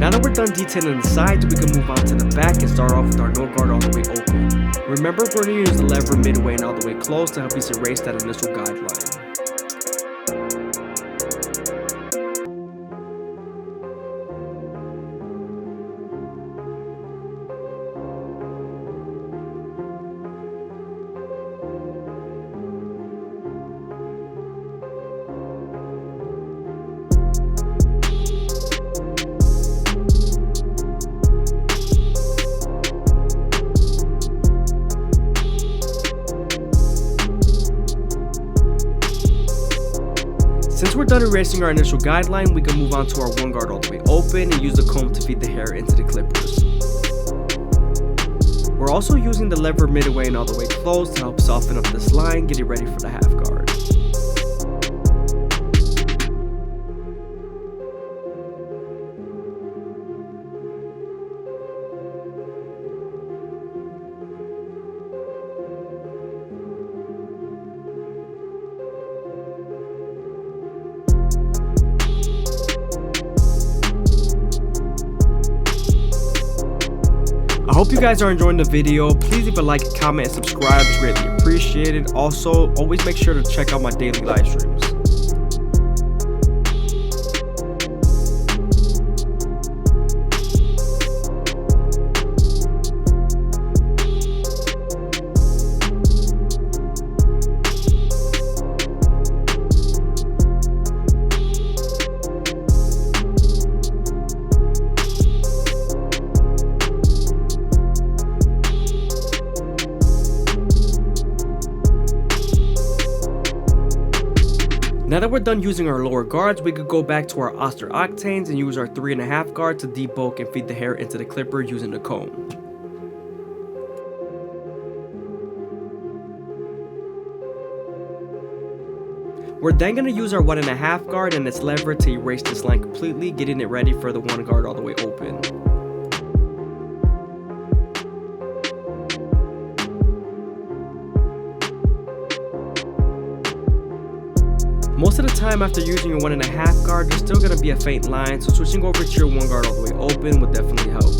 Now that we're done detailing the sides, we can move on to the back and start off with our no guard all the way open. Remember, we're going to use the lever midway and all the way closed to help us erase that initial guideline. Since we're done erasing our initial guideline, we can move on to our one guard all the way open and use the comb to feed the hair into the clippers. We're also using the lever midway and all the way closed to help soften up this line, getting ready for the half guard. I hope you guys are enjoying the video. Please leave a like, comment, and subscribe. It's greatly appreciated. Also, always make sure to check out my daily live streams. Now that we're done using our lower guards, we could go back to our Oster Octanes and use our 3.5 guard to debulk and feed the hair into the clipper using the comb. We're then going to use our 1.5 guard and its lever to erase this line completely, getting it ready for the 1 guard all the way open. Most of the time after using your 1.5 guard, there's still going to be a faint line, so switching over to your 1 guard all the way open would definitely help.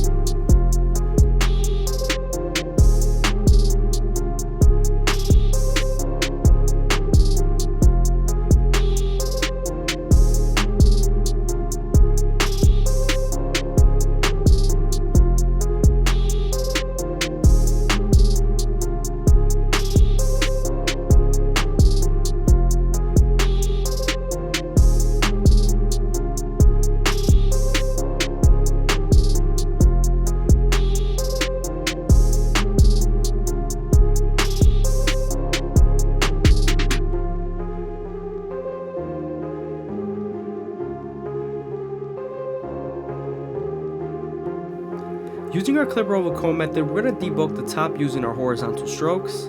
Using our clipper over comb method, we're going to debulk the top using our horizontal strokes.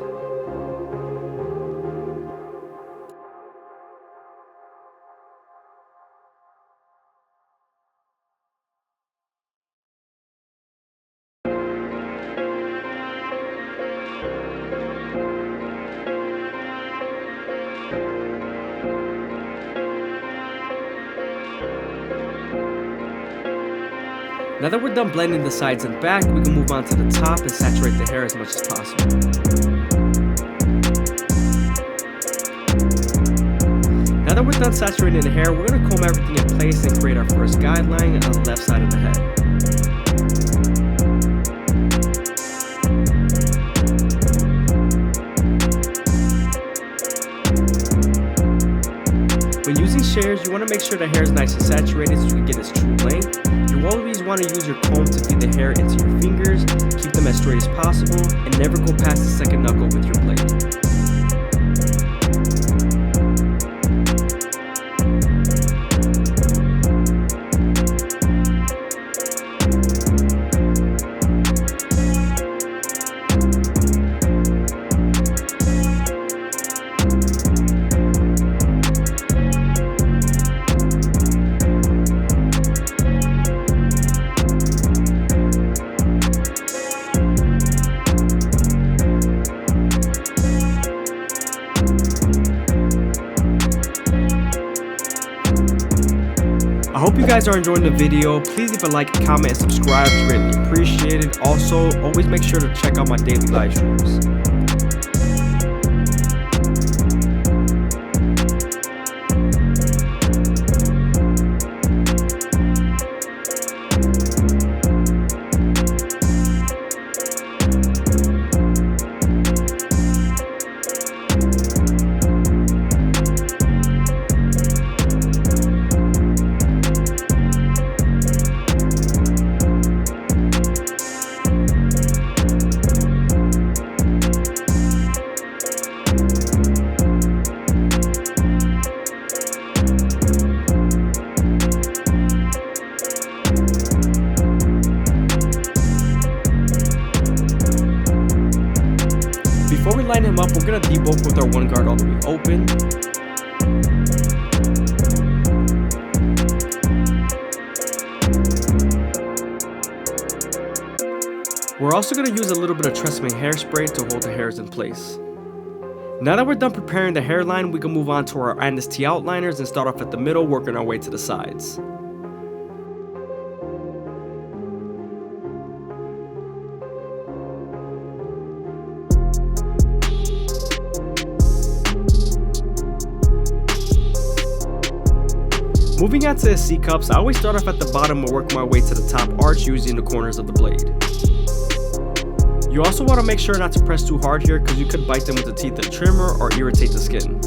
Now that we're done blending the sides and back, we can move on to the top and saturate the hair as much as possible. Now that we're done saturating the hair, we're going to comb everything in place and create our first guideline on the left side of the head. When using shears, you want to make sure the hair is nice and saturated so you can get its true length. You always want to use your comb to feed the hair into your fingers, keep them as straight as possible, and never go past the second knuckle with your blade. you guys are enjoying the video, please leave a like, comment, and subscribe. It's greatly appreciated. Also, always make sure to check out my daily live streams. Before we line him up, we're going to debulk with our one guard all the way open. We're also going to use a little bit of Tresemme hairspray to hold the hairs in place. Now that we're done preparing the hairline, we can move on to our Amnesty outliners and start off at the middle, working our way to the sides. Moving on to his C-cups, I always start off at the bottom and work my way to the top arch using the corners of the blade. You also want to make sure not to press too hard here because you could bite them with the teeth of the trimmer or irritate the skin.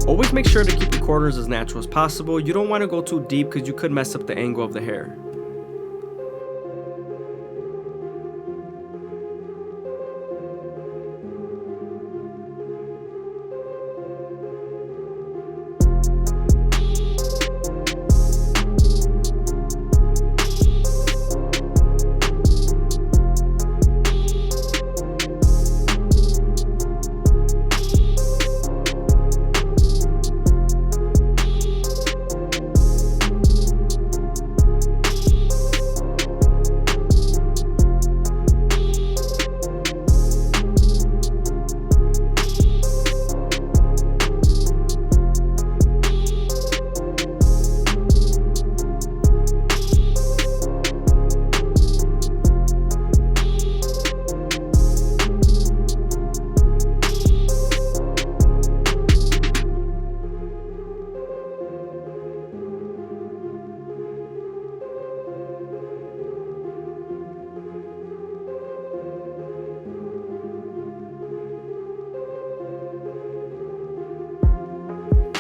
Always make sure to keep the corners as natural as possible. You don't want to go too deep because you could mess up the angle of the hair.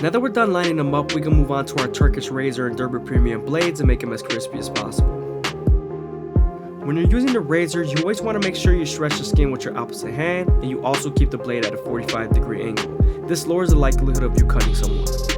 Now that we're done lining them up, we can move on to our Turkish razor and Derby premium blades and make them as crispy as possible. When you're using the razors, you always want to make sure you stretch the skin with your opposite hand, and you also keep the blade at a 45-degree angle. This lowers the likelihood of you cutting someone.